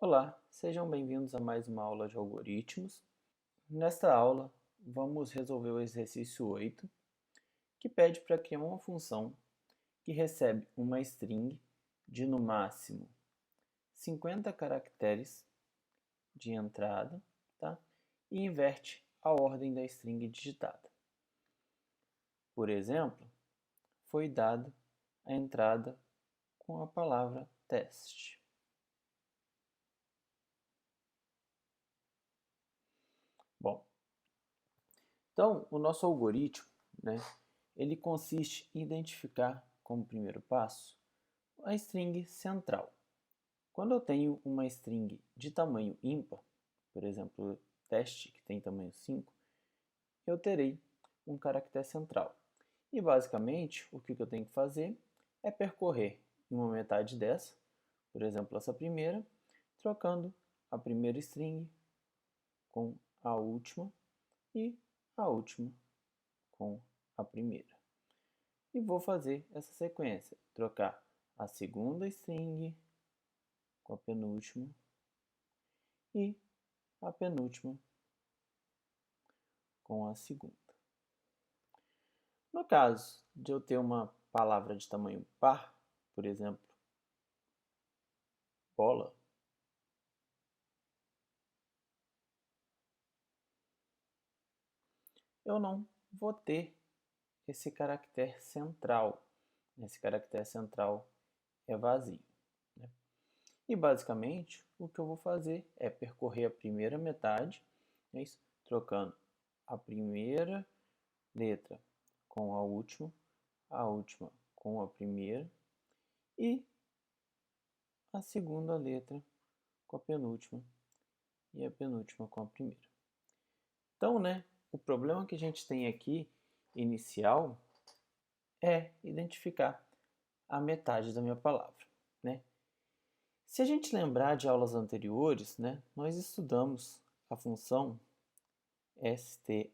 Olá, sejam bem-vindos a mais uma aula de algoritmos. Nesta aula, vamos resolver o exercício 8, que pede para criar uma função que recebe uma string de no máximo 50 caracteres de entrada, tá? E inverte a ordem da string digitada. Por exemplo, foi dado a entrada com a palavra teste. Bom, então, o nosso algoritmo, né, ele consiste em identificar como primeiro passo a string central. Quando eu tenho uma string de tamanho ímpar, por exemplo, teste, que tem tamanho 5, eu terei um caractere central. E basicamente, o que eu tenho que fazer é percorrer uma metade dessa, por exemplo, essa primeira, trocando a primeira string com a última e a última com a primeira. E vou fazer essa sequência, trocar a segunda string com a penúltima e a penúltima com a segunda. No caso de eu ter uma palavra de tamanho par, por exemplo, bola, eu não vou ter esse caractere central. Esse caractere central é vazio, né? E basicamente o que eu vou fazer é percorrer a primeira metade, é isso, trocando a primeira letra com a última com a primeira e a segunda letra com a penúltima e a penúltima com a primeira. Então, né, o problema que a gente tem aqui, inicial, é identificar a metade da minha palavra, né? Se a gente lembrar de aulas anteriores, né, nós estudamos a função strlen,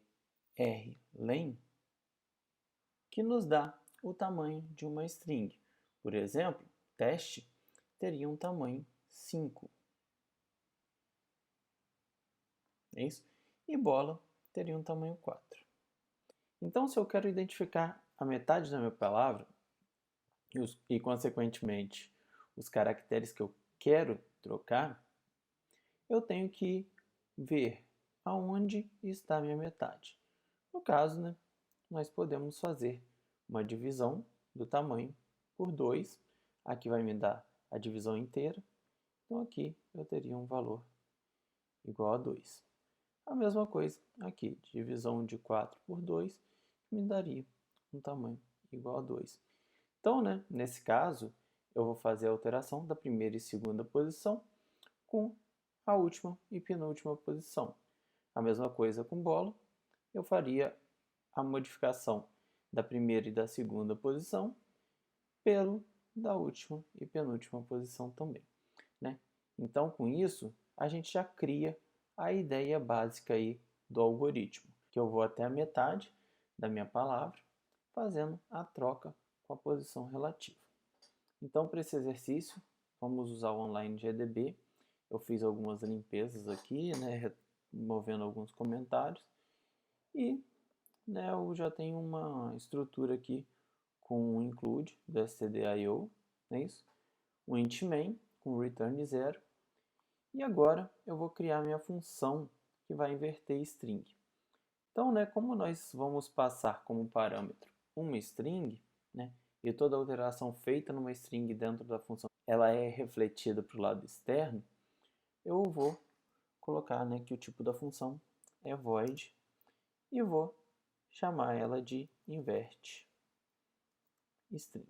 que nos dá o tamanho de uma string. Por exemplo, teste teria um tamanho 5. É isso? E bola teria um tamanho 4. Então, se eu quero identificar a metade da minha palavra consequentemente, os caracteres que eu quero trocar, eu tenho que ver aonde está a minha metade. No caso, né, nós podemos fazer uma divisão do tamanho por 2. Aqui vai me dar a divisão inteira. Então, aqui eu teria um valor igual a 2. A mesma coisa aqui, divisão de 4 por 2 me daria um tamanho igual a 2. Então, né, nesse caso, eu vou fazer a alteração da primeira e segunda posição com a última e penúltima posição. A mesma coisa com bola, eu faria a modificação da primeira e da segunda posição pelo da última e penúltima posição também, né? Então, com isso, a gente já cria a ideia básica aí do algoritmo, que eu vou até a metade da minha palavra, fazendo a troca com a posição relativa. Então, para esse exercício, vamos usar o online GDB. Eu fiz algumas limpezas aqui, né, removendo alguns comentários. E, né, eu já tenho uma estrutura aqui com um include do stdio, é isso? Um int main com return 0. E agora eu vou criar minha função que vai inverter string. Então, né, como nós vamos passar como parâmetro uma string, né, e toda alteração feita numa string dentro da função ela é refletida para o lado externo, eu vou colocar, né, que o tipo da função é void e vou chamar ela de invert string.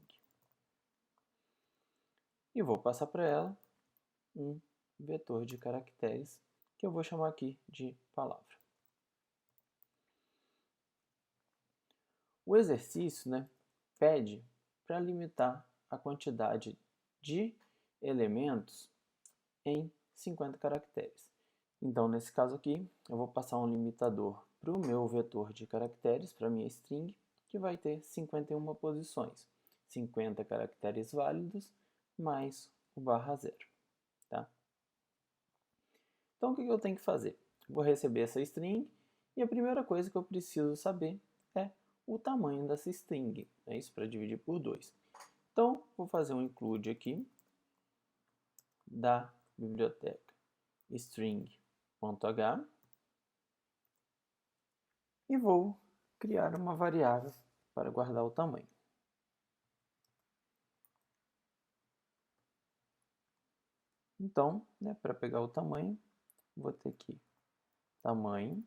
E vou passar para ela um vetor de caracteres que eu vou chamar aqui de palavra. O exercício, né, pede para limitar a quantidade de elementos em 50 caracteres. Então, nesse caso aqui, eu vou passar um limitador para o meu vetor de caracteres, para a minha string, que vai ter 51 posições. 50 caracteres válidos mais o barra zero. Tá? Então, o que eu tenho que fazer? Vou receber essa string e a primeira coisa que eu preciso saber é o tamanho dessa string. É isso, para dividir por 2. Então, vou fazer um include aqui da biblioteca string.h e vou criar uma variável para guardar o tamanho. Então, para pegar o tamanho, vou ter que tamanho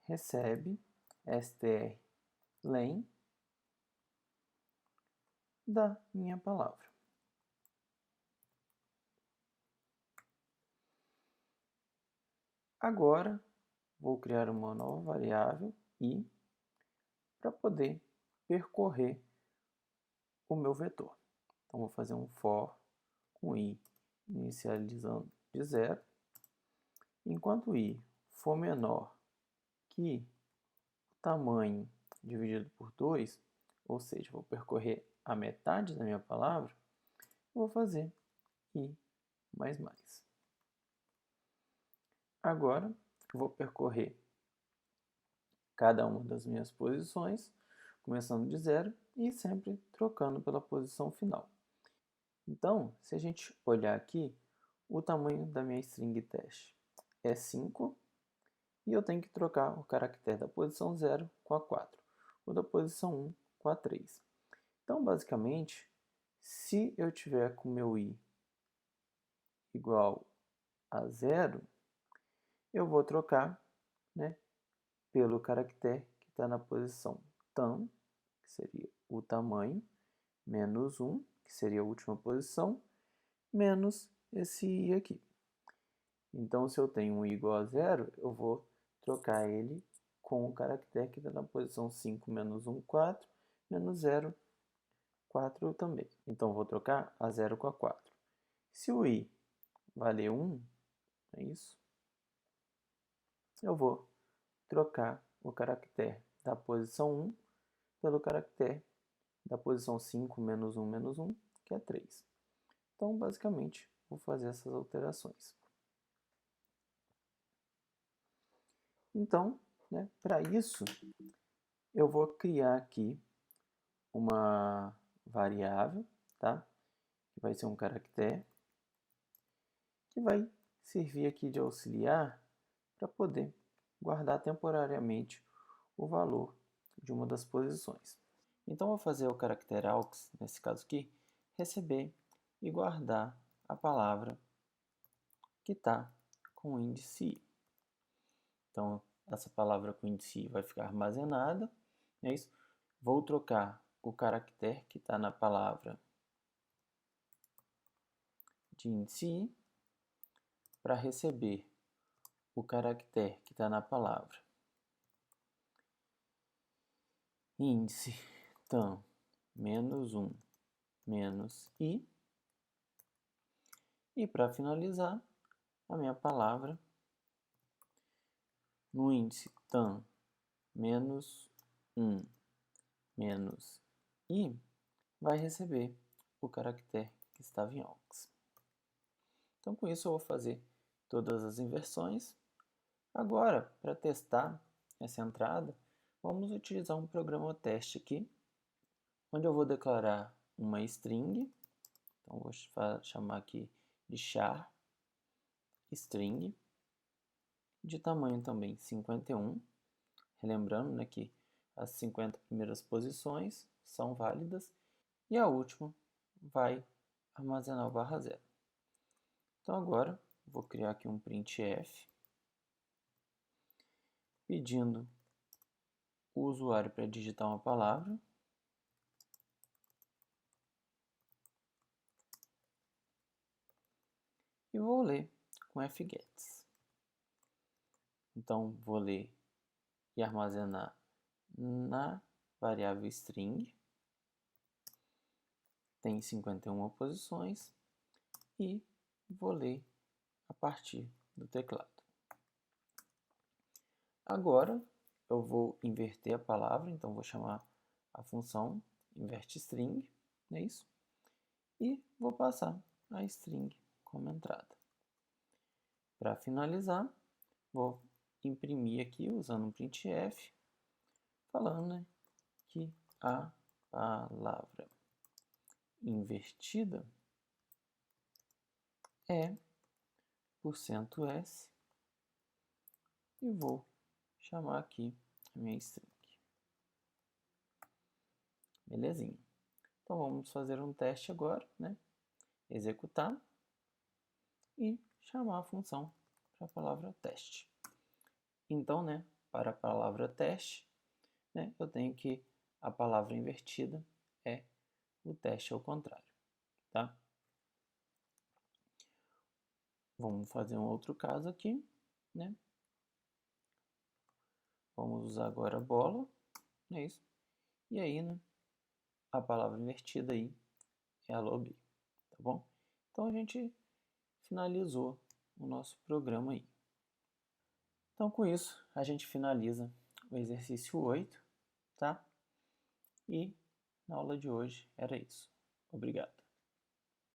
recebe strlen da minha palavra. Agora, vou criar uma nova variável i para poder percorrer o meu vetor. Então, vou fazer um for com i inicializando de 0. Enquanto i for menor que o tamanho dividido por 2, ou seja, vou percorrer a metade da minha palavra, vou fazer i mais mais. Agora, vou percorrer cada uma das minhas posições, começando de 0 e sempre trocando pela posição final. Então, se a gente olhar aqui, o tamanho da minha string teste é 5 e eu tenho que trocar o caractere da posição 0 com a 4, ou da posição 1 com a 3. Então, basicamente, se eu tiver com meu i igual a 0, eu vou trocar, pelo caractere que está na posição tam, que seria o tamanho, menos 1, que seria a última posição, menos esse i aqui. Então, se eu tenho um i igual a 0, eu vou trocar ele com o caractere que está na posição 5 menos 1, 4, menos 0, 4 também. Então, vou trocar a 0 com a 4. Se o i valer 1, é isso, eu vou trocar o caractere da posição 1 pelo caractere da posição 5 menos 1, que é 3. Então, basicamente, vou fazer essas alterações. Então, para isso, eu vou criar aqui uma variável, tá? Que vai ser um caractere, que vai servir aqui de auxiliar para poder guardar temporariamente o valor de uma das posições. Então, vou fazer o caractere aux, nesse caso aqui, receber e guardar a palavra que está com o índice i. Então, essa palavra com índice i vai ficar armazenada. É isso. Vou trocar o caractere que está na palavra de índice i para receber o caractere que está na palavra índice tam menos 1 menos i. E para finalizar, a minha palavra no índice tam menos 1 menos i vai receber o caractere que estava em aux. Então, com isso, eu vou fazer todas as inversões. Agora, para testar essa entrada, vamos utilizar um programa teste aqui, onde eu vou declarar uma string. Então, vou chamar aqui de char string, de tamanho também 51. Relembrando, que as 50 primeiras posições são válidas e a última vai armazenar o barra zero. Então, agora, vou criar aqui um printf, pedindo o usuário para digitar uma palavra. E vou ler com fgets. Então, vou ler e armazenar na variável string. Tem 51 posições. E vou ler a partir do teclado. Agora, eu vou inverter a palavra. Então, vou chamar a função invertString. É isso. E vou passar a string como entrada. Para finalizar, vou imprimir aqui usando um printf, falando, né, que a palavra invertida é %s e vou chamar aqui a minha string. Belezinha. Então vamos fazer um teste agora, né? Executar e chamar a função para a palavra teste. Então, né, para a palavra teste, né, eu tenho que a palavra invertida é o teste ao contrário, tá? Vamos fazer um outro caso aqui, né? Vamos usar agora bola, é isso. E aí, né, a palavra invertida aí é a lobby, tá bom? Então a gente finalizou o nosso programa aí. Então com isso a gente finaliza o exercício 8, tá? E na aula de hoje era isso. Obrigado.